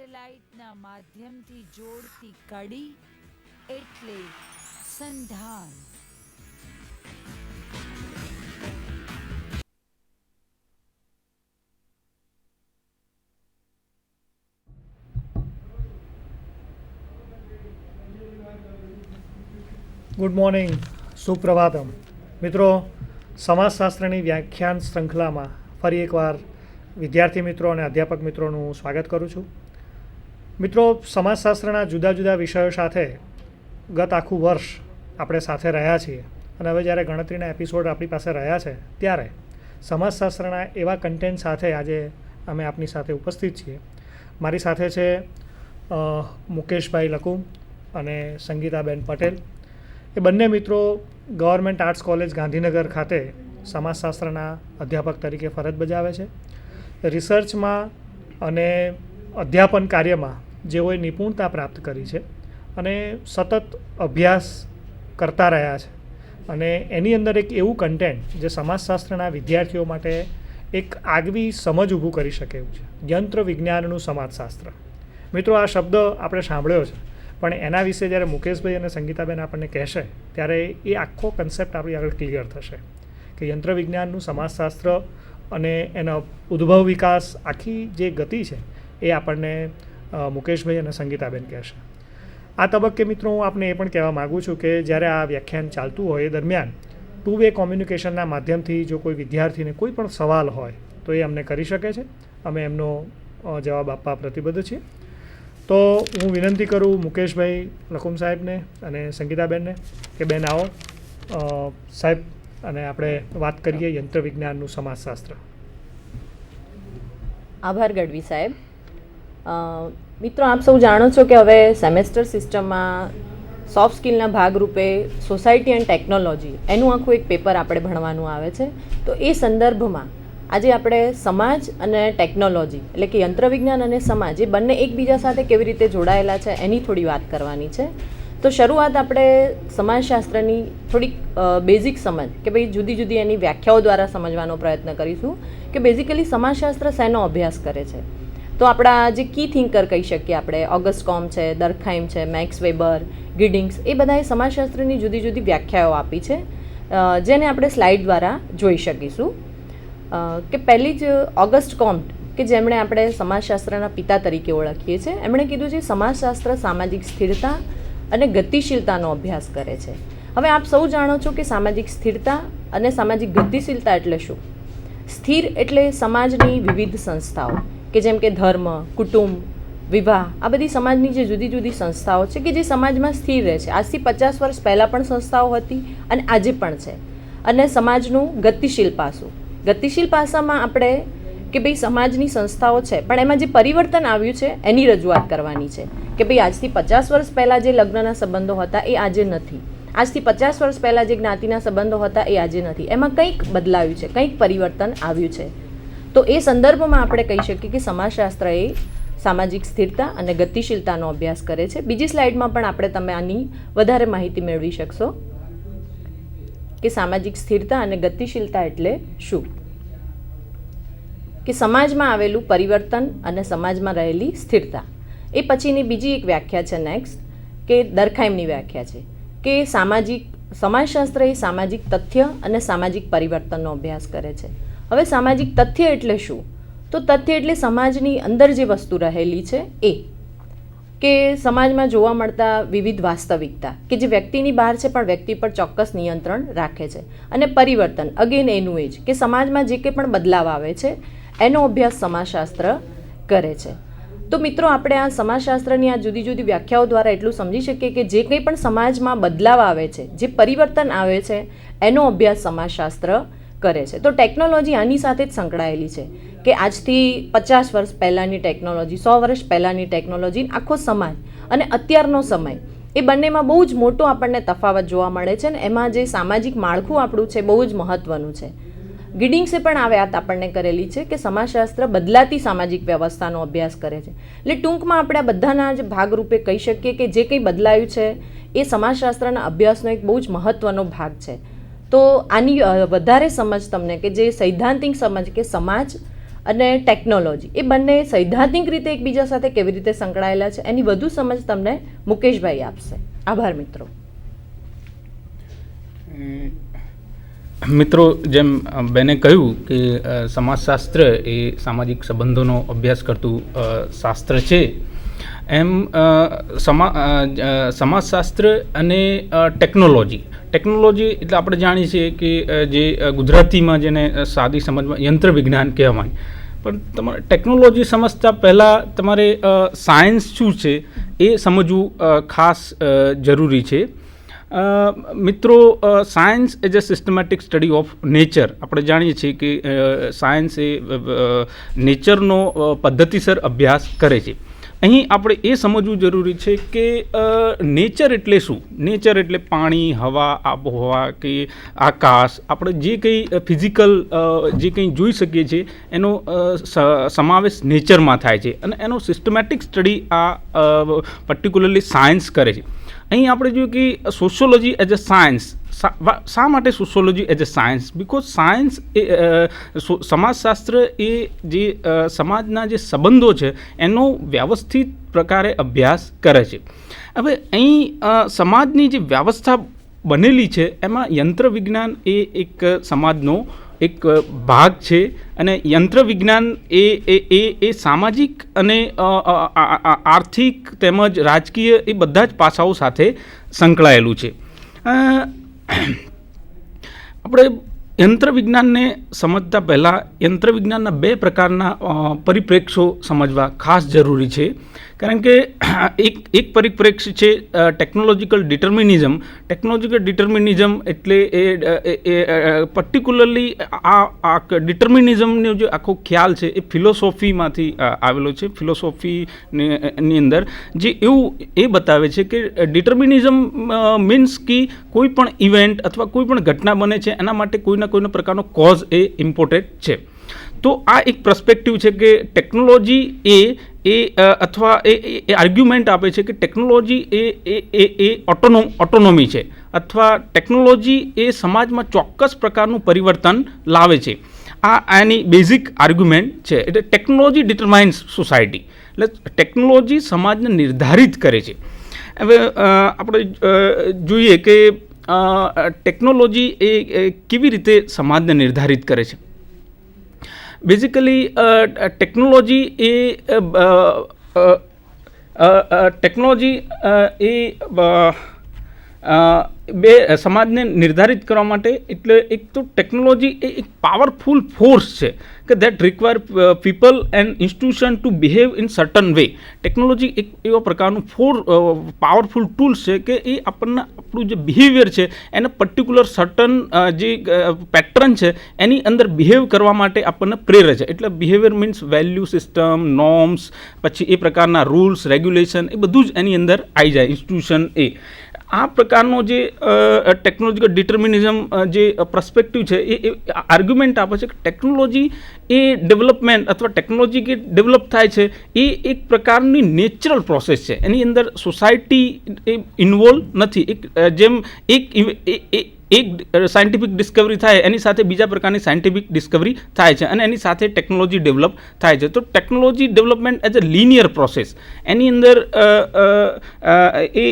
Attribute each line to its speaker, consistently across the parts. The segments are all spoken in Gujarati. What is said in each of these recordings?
Speaker 1: સેટેલાઇટના માધ્યમથી જોડતી કડી એટલે સંધાન.
Speaker 2: Good morning, સુપ્રભાતમ. મિત્રો, સમાજશાસ્ત્રની વ્યાખ્યાન શૃંખલામાં ફરી એકવાર વિદ્યાર્થી મિત્રો અને અધ્યાપક મિત્રોનું સ્વાગત કરું છું. મિત્રો, સમાજશાસ્ત્રના જુદા જુદા વિષયો સાથે ગત આખું વર્ષ આપણે સાથે રહ્યા છીએ અને હવે જ્યારે ગણતરીના એપિસોડ આપણી પાસે રહ્યા છે ત્યારે સમાજશાસ્ત્રના એવા કન્ટેન્ટ સાથે આજે અમે આપની સાથે ઉપસ્થિત છીએ. મારી સાથે છે મુકેશભાઈ લકુમ અને સંગીતાબેન પટેલ. એ બંને મિત્રો ગવર્મેન્ટ આર્ટ્સ કોલેજ ગાંધીનગર ખાતે સમાજશાસ્ત્રના અધ્યાપક તરીકે ફરજ બજાવે છે. રિસર્ચમાં અને અધ્યાપન કાર્યમાં જેઓએ નિપુણતા પ્રાપ્ત કરી છે અને સતત અભ્યાસ કરતા રહ્યા છે અને એની અંદર એક એવું કન્ટેન્ટ જે સમાજશાસ્ત્રના વિદ્યાર્થીઓ માટે એક આગવી સમજ ઊભું કરી શકે એવું છે, યંત્ર વિજ્ઞાનનું સમાજશાસ્ત્ર. મિત્રો, આ શબ્દ આપણે સાંભળ્યો છે, પણ એના વિશે જ્યારે મુકેશભાઈ અને સંગીતાબેન આપણને કહેશે ત્યારે એ આખો કન્સેપ્ટ આપણી આગળ ક્લિયર થશે કે યંત્ર વિજ્ઞાનનું સમાજશાસ્ત્ર અને એનો ઉદ્ભવ વિકાસ આખી જે ગતિ છે એ આપણને મુકેશભાઈ અને સંગીતાબેન કહેશે. આ તબક્કે મિત્રો હું આપને એ પણ કહેવા માગું છું કે જ્યારે આ વ્યાખ્યાન ચાલતું હોય એ દરમિયાન ટુ વે કોમ્યુનિકેશનના માધ્યમથી જો કોઈ વિદ્યાર્થીને કોઈ પણ સવાલ હોય તો એ અમને કરી શકે છે. અમે એમનો જવાબ આપવા પ્રતિબદ્ધ છીએ. તો હું વિનંતી કરું મુકેશભાઈ લકુમ સાહેબને અને સંગીતાબેનને કે બેન આવો સાહેબ અને આપણે વાત કરીએ યંત્ર વિજ્ઞાનનું સમાજશાસ્ત્ર.
Speaker 3: આભાર ગઢવી સાહેબ. મિત્રો, આપ સૌ જાણો છો કે હવે સેમેસ્ટર સિસ્ટમમાં સોફ્ટ સ્કિલના ભાગરૂપે સોસાયટી એન્ડ ટેકનોલોજી એનું આખું એક પેપર આપણે ભણવાનું આવે છે. તો એ સંદર્ભમાં આજે આપણે સમાજ અને ટેકનોલોજી એટલે કે યંત્ર વિજ્ઞાન અને સમાજ એ બંને એકબીજા સાથે કેવી રીતે જોડાયેલા છે એની થોડી વાત કરવાની છે. તો શરૂઆત આપણે સમાજશાસ્ત્રની થોડીક બેઝિક સમજ કે ભાઈ જુદી જુદી એની વ્યાખ્યાઓ દ્વારા સમજવાનો પ્રયત્ન કરીશું કે બેઝિકલી સમાજશાસ્ત્ર શેનો અભ્યાસ કરે છે. તો આપણા જે કી થિંકર કહી શકીએ આપણે, ઓગસ્ટ કોમ છે, દરખાઈમ છે, મેક્સ વેબર, ગિડિંગ્સ, એ બધાએ સમાજશાસ્ત્રની જુદી જુદી વ્યાખ્યાઓ આપી છે જેને આપણે સ્લાઇડ દ્વારા જોઈ શકીશું. કે પહેલી જ ઓગસ્ટ કોમ્ટ કે જેમણે આપણે સમાજશાસ્ત્રના પિતા તરીકે ઓળખીએ છીએ, એમણે કીધું છે સમાજશાસ્ત્ર સામાજિક સ્થિરતા અને ગતિશીલતાનો અભ્યાસ કરે છે. હવે આપ સૌ જાણો છો કે સામાજિક સ્થિરતા અને સામાજિક ગતિશીલતા એટલે શું? સ્થિર એટલે સમાજની વિવિધ સંસ્થાઓ કે જેમ કે ધર્મ, કુટુંબ, વિવાહ, આ બધી સમાજની જે જુદી જુદી સંસ્થાઓ છે કે જે સમાજમાં સ્થિર રહે છે. આજથી 50 વર્ષ પહેલાં પણ સંસ્થાઓ હતી અને આજે પણ છે. અને સમાજનું ગતિશીલ પાસું, ગતિશીલ પાસામાં આપણે કે ભાઈ સમાજની સંસ્થાઓ છે પણ એમાં જે પરિવર્તન આવ્યું છે એની રજૂઆત કરવાની છે કે ભાઈ આજથી 50 વર્ષ પહેલાં જે લગ્નના સંબંધો હતા એ આજે નથી, આજથી 50 વર્ષ પહેલાં જે જ્ઞાતિના સંબંધો હતા એ આજે નથી. એમાં કંઈક બદલાવ્યું છે, કંઈક પરિવર્તન આવ્યું છે. તો એ સંદર્ભમાં આપણે કહી શકીએ કે સમાજશાસ્ત્ર એ સામાજિક સ્થિરતા અને ગતિશીલતાનો અભ્યાસ કરે છે. બીજી સ્લાઇડમાં પણ આપણે તમે આની વધારે માહિતી મેળવી શકશો કે સામાજિક સ્થિરતા અને ગતિશીલતા એટલે શું, કે સમાજમાં આવેલું પરિવર્તન અને સમાજમાં રહેલી સ્થિરતા. એ પછીની બીજી એક વ્યાખ્યા છે નેક્સ્ટ કે દરખાઈમની વ્યાખ્યા છે કે સમાજશાસ્ત્ર એ સામાજિક તથ્ય અને સામાજિક પરિવર્તનનો અભ્યાસ કરે છે. હવે સામાજિક તથ્ય એટલે શું? તો તથ્ય એટલે સમાજની અંદર જે વસ્તુ રહેલી છે એ, કે સમાજમાં જોવા મળતા વિવિધ વાસ્તવિકતા કે જે વ્યક્તિની બહાર છે પણ વ્યક્તિ પર ચોક્કસ નિયંત્રણ રાખે છે. અને પરિવર્તન અગેન એનું એ જ કે સમાજમાં જે કંઈ પણ બદલાવ આવે છે એનો અભ્યાસ સમાજશાસ્ત્ર કરે છે. તો મિત્રો, આપણે આ સમાજશાસ્ત્રની આ જુદી જુદી વ્યાખ્યાઓ દ્વારા એટલું સમજી શકીએ કે જે કંઈ પણ સમાજમાં બદલાવ આવે છે, જે પરિવર્તન આવે છે એનો અભ્યાસ સમાજશાસ્ત્ર કરે છે. તો ટેકનોલોજી આની સાથે જ સંકળાયેલી છે કે આજથી 50 વર્ષ પહેલાંની ટેકનોલોજી, 100 વર્ષ પહેલાંની ટેકનોલોજી, આખો સમાજ અને અત્યારનો સમય એ બંનેમાં બહુ જ મોટો આપણને તફાવત જોવા મળે છે. ને એમાં જે સામાજિક માળખું આપણું છે બહુ જ મહત્ત્વનું છે. ગિડિંગ્સે પણ આ વાત આપણને કરેલી છે કે સમાજશાસ્ત્ર બદલાતી સામાજિક વ્યવસ્થાનો અભ્યાસ કરે છે. એટલે ટૂંકમાં આપણે આ બધાના જ ભાગરૂપે કહી શકીએ કે જે કંઈ બદલાયું છે એ સમાજશાસ્ત્રના અભ્યાસનો એક બહુ જ મહત્ત્વનો ભાગ છે. તો આની વધારે સમજ તમને કે જે સૈદ્ધાંતિક સમજ કે સમાજ અને ટેકનોલોજી એ બંને સૈદ્ધાંતિક રીતે એકબીજા સાથે કેવી રીતે સંકળાયેલા છે એની વધુ સમજ તમને મુકેશભાઈ આપશે. આભાર મિત્રો.
Speaker 4: મિત્રો, જેમ બેને કહ્યું કે સમાજશાસ્ત્ર એ સામાજિક સંબંધોનો અભ્યાસ કરતું શાસ્ત્ર છે, એમ સમાજશાસ્ત્ર અને ટેકનોલોજી એટલે આપણે જાણીએ છીએ કે જે ગુજરાતીમાં જેને સાદી સમજમાં યંત્ર વિજ્ઞાન કહેવાય, પણ તમારે ટેકનોલોજી સમજતા પહેલાં તમારે સાયન્સ શું છે એ સમજવું ખાસ જરૂરી છે. મિત્રો, science as a systematic study of nature, આપણે જાણીએ છીએ કે સાયન્સ એ નેચરનો પદ્ધતિસર અભ્યાસ કરે છે. અહીં આપણે એ સમજવું જરૂરી છે કે નેચર એટલે શું. નેચર એટલે પાણી, હવા, આબોહવા કે આકાશ, આપણે જે કંઈ ફિઝિકલ જે કંઈ જોઈ શકીએ છીએ એનો સમાવેશ નેચરમાં થાય છે, અને એનો સિસ્ટમેટિક સ્ટડી આ પર્ટિક્યુલરલી સાયન્સ કરે છે. અહીં આપણે જોયું કે સોશિયોલોજી એઝ અ સાયન્સ. શા માટે sociology as a science? Because science એ સમાજશાસ્ત્ર એ જે સમાજના જે સંબંધો છે એનો વ્યવસ્થિત પ્રકારે અભ્યાસ કરે છે. હવે અહીં સમાજની જે વ્યવસ્થા બનેલી છે એમાં યંત્ર વિજ્ઞાન એ એક સમાજનો એક ભાગ છે, અને યંત્ર વિજ્ઞાન એ સામાજિક અને આર્થિક તેમજ રાજકીય એ બધા જ પાસાઓ સાથે સંકળાયેલું છે. આપણે યંત્ર વિજ્ઞાનને સમજતા પહેલાં યંત્ર વિજ્ઞાનના બે પ્રકારના પરિપ્રેક્ષ્યો સમજવા ખાસ જરૂરી છે. કારણ કે એક પરિપ્રેક્ષ્ય છે ટેકનોલોજીકલ ડિટર્મિનિઝમ. ટેકનોલોજીકલ ડિટર્મિનિઝમ એટલે એ પર્ટિક્યુલરલી આ ડિટર્મિનિઝમનો જે આખો ખ્યાલ છે એ ફિલોસોફીમાંથી આવેલો છે. ફિલોસોફીની અંદર જે એવું એ બતાવે છે કે ડિટર્મિનિઝમ મીન્સ કે કોઈ પણ ઇવેન્ટ અથવા કોઈ પણ ઘટના બને છે એના માટે કોઈના પ્રકારનો કોઝ એ ઇમ્પોર્ટન્ટ છે. તો આ એક પર્સપેક્ટિવ છે કે ટેકનોલોજી અથવા એ આર્ગ્યુમેન્ટ આપે છે કે ટેકનોલોજી એ ઓટોનોમી છે, અથવા ટેકનોલોજી એ સમાજમાં ચોક્કસ પ્રકારનું પરિવર્તન લાવે છે. આ એની બેઝિક આર્ગ્યુમેન્ટ છે. એટલે ટેકનોલોજી ડિટરમાઇન્સ સોસાયટી, એટલે ટેકનોલોજી સમાજને નિર્ધારિત કરે છે. હવે આપણે જોઈએ કે ટેકનોલોજી એ કેવી રીતે સમાજને નિર્ધારિત કરે છે. બેઝિકલી ટેકનોલોજી એ બે સમાજને નિર્ધારિત કરવા માટે, એટલે એક તો ટેકનોલોજી એ એક પાવરફુલ ફોર્સ છે કે that require people and institution two behave in certain way. Technology એક એવા પ્રકારનું પાવરફુલ ટૂલ્સ છે કે એ આપણું જે બિહેવિયર છે એને પર્ટિક્યુલર સર્ટન જે પેટર્ન છે એની અંદર બિહેવ કરવા માટે આપણને પ્રેરે છે. એટલે behaviour means value system, norms, પછી એ પ્રકારના રૂલ્સ, રેગ્યુલેશન, એ બધું જ એની અંદર આવી જાય. ઇન્સ્ટિટ્યુશન આ પ્રકારનો જે ટેકનોલોજીકલ ડિટર્મિનિઝમ જે પર્સપેક્ટિવ છે એ આર્ગ્યુમેન્ટ આપે છે કે ટેકનોલોજી એ ડેવલપમેન્ટ અથવા ટેકનોલોજી કે ડેવલપ થાય છે એ એક પ્રકારની નેચરલ પ્રોસેસ છે. એની અંદર સોસાયટી એ ઇન્વોલ્વ નથી. જેમ એક સાયન્ટિફિક ડિસ્કવરી થાય એની સાથે બીજા પ્રકારની સાયન્ટિફિક ડિસ્કવરી થાય છે, અને એની સાથે ટેકનોલોજી ડેવલપ થાય છે. તો technology development as a linear process એની અંદર એ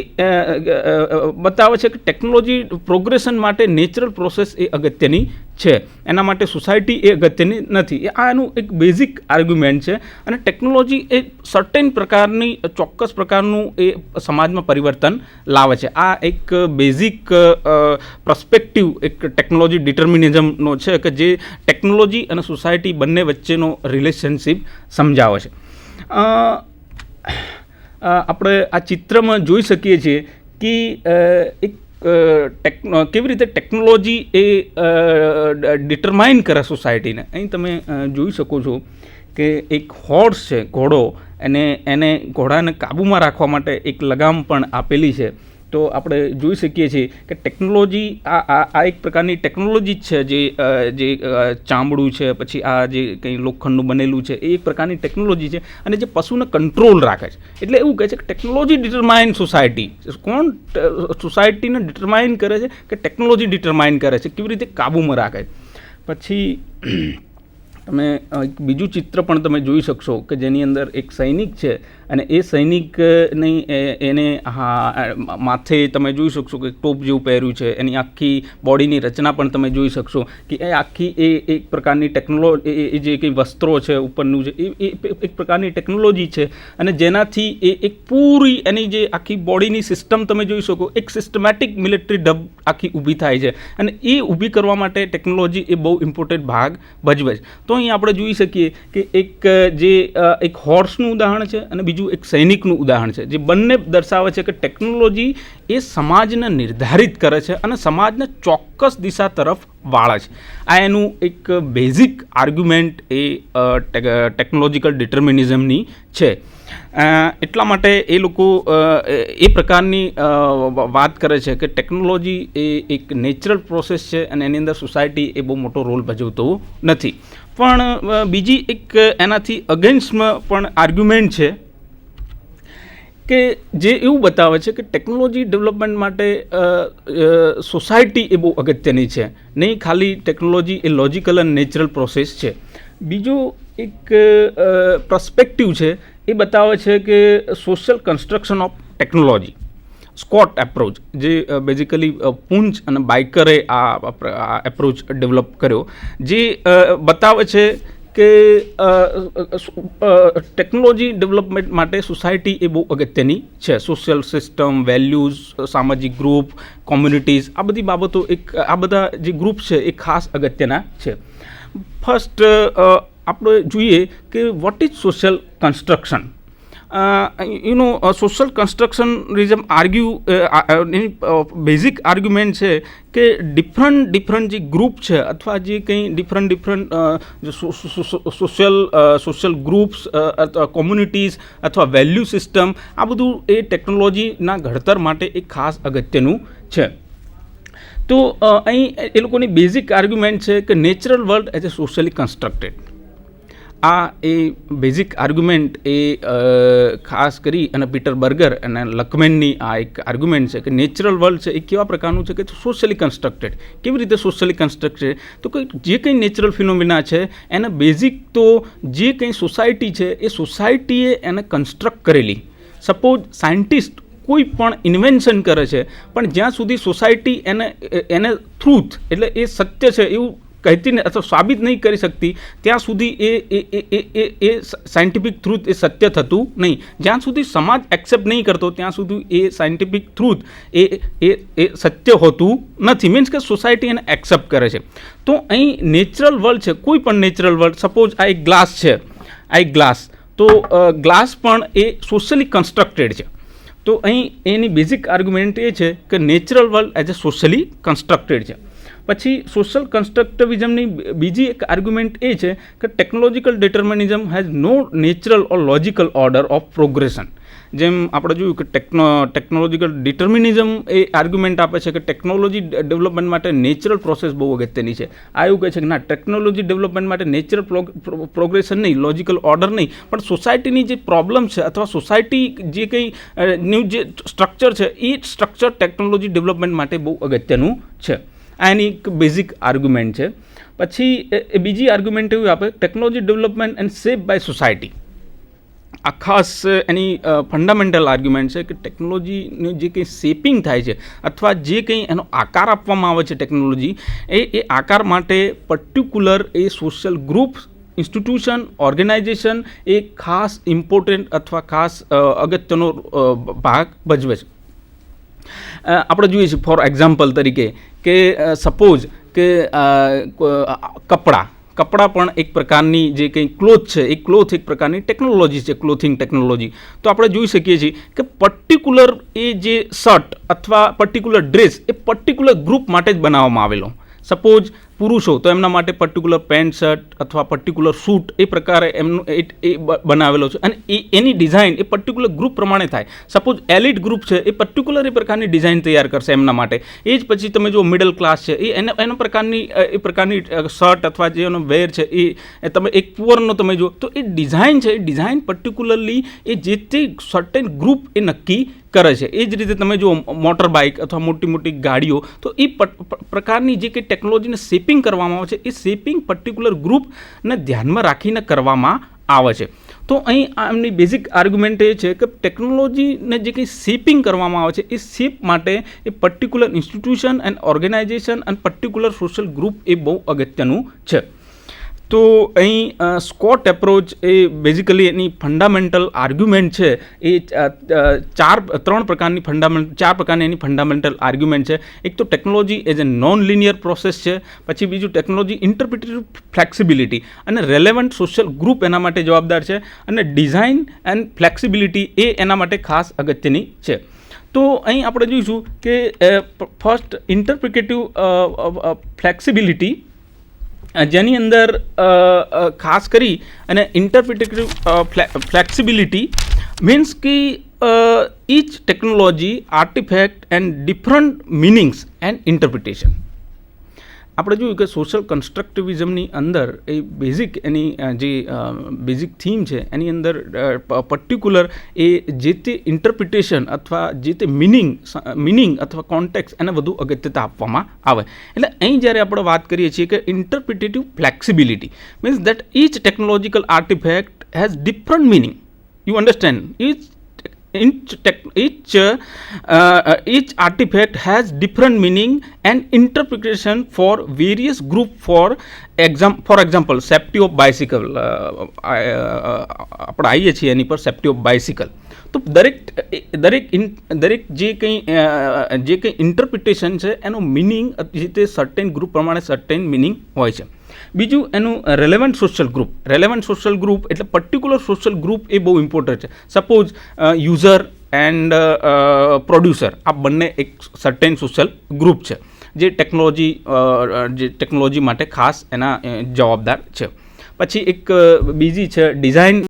Speaker 4: બતાવે છે કે ટેકનોલોજી પ્રોગ્રેશન માટે નેચરલ પ્રોસેસ એ અગત્યની છે, એના માટે સોસાયટી એ અગત્યની નથી. આ એનું એક બેઝિક આર્ગ્યુમેન્ટ છે. અને ટેકનોલોજી એ સર્ટેન પ્રકારની ચોક્કસ પ્રકારનું એ સમાજમાં પરિવર્તન લાવે છે. આ એક બેઝિક પર્સપેક્ટિવ એક ટેકનોલોજી ડિટર્મિનિઝમનો છે કે જે ટેકનોલોજી અને સોસાયટી બંને વચ્ચેનો રિલેશનશિપ સમજાવે છે. આપણે આ ચિત્રમાં જોઈ શકીએ છીએ કે એક કેવી રીતે ટેકનોલોજી એ ડિટરમાઇન કરે સોસાયટીને. અહીં તમે જોઈ શકો છો કે એક હોર્સ છે, ઘોડો, એને ઘોડાને કાબૂમાં રાખવા માટે એક લગામ પણ આપેલી છે. તો આપણે જોઈ શકીએ છીએ કે ટેકનોલોજી આ એક પ્રકારની ટેકનોલોજી જ છે. જે ચામડું છે, પછી આ જે કંઈ લોખંડનું બનેલું છે, એ એક પ્રકારની ટેકનોલોજી છે, અને જે પશુને કંટ્રોલ રાખે છે. એટલે એવું કહે છે કે ટેકનોલોજી ડિટરમાઇન સોસાયટી. કોણ સોસાયટીને ડિટરમાઇન કરે છે? કે ટેકનોલોજી ડિટરમાઇન કરે છે કેવી રીતે કાબૂમાં રાખે. પછી તમે એક બીજું ચિત્ર પણ તમે જોઈ શકશો કે જેની અંદર એક સૈનિક છે અને એ સૈનિકની એને માથે તમે જોઈ શકશો કે ટોપ જેવું પહેર્યું છે, એની આખી બોડીની રચના પણ તમે જોઈ શકશો કે એ આખી એ એક પ્રકારની એ જે કંઈ વસ્ત્રો છે ઉપરનું છે એ એક પ્રકારની ટેકનોલોજી છે અને જેનાથી એ એક પૂરી એની જે આખી બોડીની સિસ્ટમ તમે જોઈ શકો, એક સિસ્ટમેટિક મિલિટરી ઢબ આખી ઊભી થાય છે અને એ ઊભી કરવા માટે ટેકનોલોજી એ બહુ ઇમ્પોર્ટન્ટ ભાગ ભજવે છે. તો અહીં આપણે જોઈ શકીએ કે એક હોર્સનું ઉદાહરણ છે અને બીજું એક સૈનિકનું ઉદાહરણ છે, જે બંને દર્શાવે છે કે ટેકનોલોજી એ સમાજને નિર્ધારિત કરે છે અને સમાજને ચોક્કસ દિશા તરફ વાળે છે. આ એનું એક બેઝિક આર્ગ્યુમેન્ટ એ ટેકનોલોજીકલ ડિટર્મિનિઝમની છે. એટલા માટે એ લોકો એ પ્રકારની વાત કરે છે કે ટેકનોલોજી એ એક નેચરલ પ્રોસેસ છે અને એની અંદર સોસાયટી એ બહુ મોટો રોલ ભજવતો નથી. પણ બીજી એક એનાથી અગેન્સ્ટમાં પણ આર્ગ્યુમેન્ટ છે કે જે એવું બતાવે છે કે ટેકનોલોજી ડેવલપમેન્ટ માટે સોસાયટી એ બહુ અગત્યની છે, નહીં ખાલી ટેકનોલોજી એ લોજિકલ અને નેચરલ પ્રોસેસ છે. બીજો એક પર્સપેક્ટિવ છે એ બતાવે છે કે social construction of technology, SCOT approach, જે બેઝિકલી પુંચ અને બાઇકરે આ એપ્રોચ ડેવલપ કર્યો, જે બતાવે છે કે ટેકનોલોજી ડેવલપમેન્ટ માટે સોસાયટી એ બહુ અગત્યની છે. સોશિયલ સિસ્ટમ, વેલ્યુઝ, સામાજિક ગ્રુપ, કોમ્યુનિટીઝ, આ બધી બાબતો આ બધા જે ગ્રુપ છે એ ખાસ અગત્યના છે. ફર્સ્ટ આપણે જોઈએ કે what is social construction. Social constructionism એની બેઝિક આર્ગ્યુમેન્ટ છે કે ડિફરન્ટ જે ગ્રુપ છે અથવા જે કંઈ ડિફરન્ટ સોશિયલ ગ્રુપ્સ અથવા કોમ્યુનિટીઝ અથવા વેલ્યુ સિસ્ટમ, આ બધું એ ટેકનોલોજીના ઘડતર માટે એક ખાસ અગત્યનું છે. તો અહીં એ લોકોની બેઝિક આર્ગ્યુમેન્ટ છે કે natural world as a socially constructed. આ એ બેઝિક આર્ગ્યુમેન્ટ એ ખાસ કરી અને પીટર બર્ગર અને લકમેનની આ એક આર્ગ્યુમેન્ટ છે કે નેચરલ વર્લ્ડ છે એ કેવા પ્રકારનું છે કે સોશિયલી કન્સ્ટ્રક્ટેડ. કેવી રીતે સોશિયલી કન્સ્ટ્રક્ટેડ? તો કે જે કંઈ નેચરલ ફિનોમિના છે એને બેઝિક તો જે કંઈ સોસાયટી છે એ સોસાયટીએ એને કન્સ્ટ્રક્ટ કરેલી. સપોઝ સાયન્ટિસ્ટ કોઈ પણ ઇન્વેન્શન કરે છે પણ જ્યાં સુધી સોસાયટી એને ટ્રુથ એટલે એ સત્ય છે એવું કહેતી ને અથવા સાબિત નહીં કરી શકતી ત્યાં સુધી એ સાયન્ટિફિક ટ્રુથ એ સત્ય થતું નહીં. જ્યાં સુધી સમાજ એક્સેપ્ટ નહીં કરતો ત્યાં સુધી એ સાયન્ટિફિક ટ્રુથ એ સત્ય હોતું નથી. મીન્સ કે સોસાયટી એને એક્સેપ્ટ કરે છે. તો અહીં નેચરલ વર્લ્ડ છે, કોઈ પણ નેચરલ વર્લ્ડ, સપોઝ આ એક ગ્લાસ છે, આ એક ગ્લાસ, તો ગ્લાસ પણ એ સોશિયલી કન્સ્ટ્રક્ટેડ છે. તો અહીં એની બેઝિક આર્ગ્યુમેન્ટ એ છે કે natural world as a socially constructed છે. પછી સોશિયલ કન્સ્ટ્રક્ટિવિઝમની બીજી એક આર્ગ્યુમેન્ટ એ છે કે technological determinism has no natural or logical order of progression. જેમ આપણે જોયું કે ટેકનોલોજીકલ ડિટર્મિનિઝમ એ આર્ગ્યુમેન્ટ આપે છે કે ટેકનોલોજી ડેવલપમેન્ટ માટે નેચરલ પ્રોસેસ બહુ અગત્યની છે. આ એવું કહે છે કે ના, ટેકનોલોજી ડેવલપમેન્ટ માટે નેચરલ પ્રોગ્રેશન નહીં, લોજિકલ ઓર્ડર નહીં, પણ સોસાયટીની જે પ્રોબ્લેમ છે અથવા સોસાયટી જે કંઈ ન્યૂ જે સ્ટ્રક્ચર છે એ સ્ટ્રક્ચર ટેકનોલોજી ડેવલપમેન્ટ માટે બહુ અગત્યનું છે. આ એની એક બેઝિક આર્ગ્યુમેન્ટ છે. પછી બીજી આર્ગ્યુમેન્ટ એવું આપે technology development and shape by society. આ ખાસ એની ફંડામેન્ટલ આર્ગ્યુમેન્ટ છે કે ટેકનોલોજીનું જે કંઈ શેપિંગ થાય છે અથવા જે કંઈ એનો આકાર આપવામાં આવે છે ટેકનોલોજી એ આકાર માટે પર્ટિક્યુલર એ સોશિયલ ગ્રુપ, ઇન્સ્ટિટ્યુશન, ઓર્ગેનાઇઝેશન એ ખાસ ઇમ્પોર્ટન્ટ અથવા ખાસ અગત્યનો ભાગ ભજવે છે. આપણે જોઈએ છીએ ફોર એક્ઝામ્પલ તરીકે કે સપોઝ કે કપડાં પણ એક પ્રકારની જે કંઈ ક્લોથ છે એ ક્લોથ એક પ્રકારની ટેકનોલોજી છે, ક્લોથિંગ ટેકનોલોજી. તો આપણે જોઈ શકીએ છીએ કે પર્ટિક્યુલર એ જે શર્ટ અથવા પર્ટિક્યુલર ડ્રેસ એ પર્ટિક્યુલર ગ્રુપ માટે જ બનાવવામાં આવેલો. સપોઝ પુરુષો તો એમના માટે પર્ટિક્યુલર પેન્ટ શર્ટ અથવા પર્ટિક્યુલર સૂટ એ પ્રકારે એમનું એ બનાવેલો છે અને એની ડિઝાઇન એ પર્ટિક્યુલર ગ્રુપ પ્રમાણે થાય. સપોઝ એલિટ ગ્રુપ છે એ પર્ટિક્યુલર એ પ્રકારની ડિઝાઇન તૈયાર કરશે એમના માટે. એ જ પછી તમે જો મિડલ ક્લાસ છે એના પ્રકારની શર્ટ અથવા જે એનો વેર છે એ તમે એક પુઅરનો તમે જો તો એ ડિઝાઇન છે, એ ડિઝાઇન પર્ટિક્યુલરલી એ જે તે સર્ટેન ગ્રુપ એ નક્કી કરે છે. એ જ રીતે તમે જો મોટર બાઇક અથવા મોટી મોટી ગાડીઓ, તો એ પ્રકારની જે કંઈ ટેકનોલોજીને શેપિંગ કરવામાં આવે છે, એ શેપિંગ પર્ટિક્યુલર ગ્રુપને ધ્યાનમાં રાખીને કરવામાં આવે છે. તો અહીં એમની બેઝિક આર્ગ્યુમેન્ટ એ છે કે ટેકનોલોજીને જે કંઈ શેપિંગ કરવામાં આવે છે, એ શેપ માટે એ પર્ટિક્યુલર ઇન્સ્ટિટ્યુશન એન્ડ ઓર્ગેનાઇઝેશન અને પર્ટિક્યુલર સોશિયલ ગ્રુપ એ બહુ અગત્યનું છે. તો અહીં સ્કોટ એપ્રોચ એ બેઝિકલી એની ફંડામેન્ટલ આર્ગ્યુમેન્ટ છે એ ચાર પ્રકારની એની ફંડામેન્ટલ આર્ગ્યુમેન્ટ છે. એક તો technology as a non linear process છે, પછી બીજું ટેકનોલોજી ઇન્ટરપ્રિટેટિવ ફ્લેક્સિબિલિટી અને રેલેવન્ટ સોશિયલ ગ્રુપ એના માટે જવાબદાર છે, અને ડિઝાઇન એન્ડ ફ્લેક્સિબિલિટી એ એના માટે ખાસ અગત્યની છે. તો અહીં આપણે જોઈશું કે ફર્સ્ટ ઇન્ટરપ્રિટેટિવ ફ્લેક્સિબિલિટી, જેની અંદર ખાસ કરી અને ઇન્ટરપ્રિટેટિવ ફ્લેક્સિબિલિટી મીન્સ કે each technology artifact and different meanings and interpretation. આપણે જોયું કે સોશિયલ કન્સ્ટ્રક્ટિવિઝમની અંદર એ બેઝિક એની જે બેઝિક થીમ છે એની અંદર પર્ટિક્યુલર એ જે તે ઇન્ટરપ્રિટેશન અથવા જે તે મિનિંગ અથવા કોન્ટેક્સ એને વધુ અગત્યતા આપવામાં આવે. એટલે અહીં જ્યારે આપણે વાત કરીએ છીએ કે interpretive flexibility means that each technological artifact has different meaning. You understand? Each artifact has different meaning and interpretation for various group. For example, safety of bicycle. આપણે આવીએ છીએ એની પર safety of bicycle. તો દરેક જે કંઈ ઇન્ટરપ્રિટેશન છે એનો મિનિંગ જે તે સર્ટેન ગ્રુપ પ્રમાણે સર્ટેન મિનિંગ હોય છે. બીજું એનું રેલેવન્ટ સોશિયલ ગ્રુપ એટલે પર્ટિક્યુલર સોશિયલ ગ્રુપ એ બહુ ઇમ્પોર્ટન્ટ છે. સપોઝ યુઝર એન્ડ પ્રોડ્યુસર આ બંને એક સર્ટેન સોશિયલ ગ્રુપ છે જે ટેકનોલોજી માટે ખાસ એના જવાબદાર છે. પછી એક બીજી છે ડિઝાઇન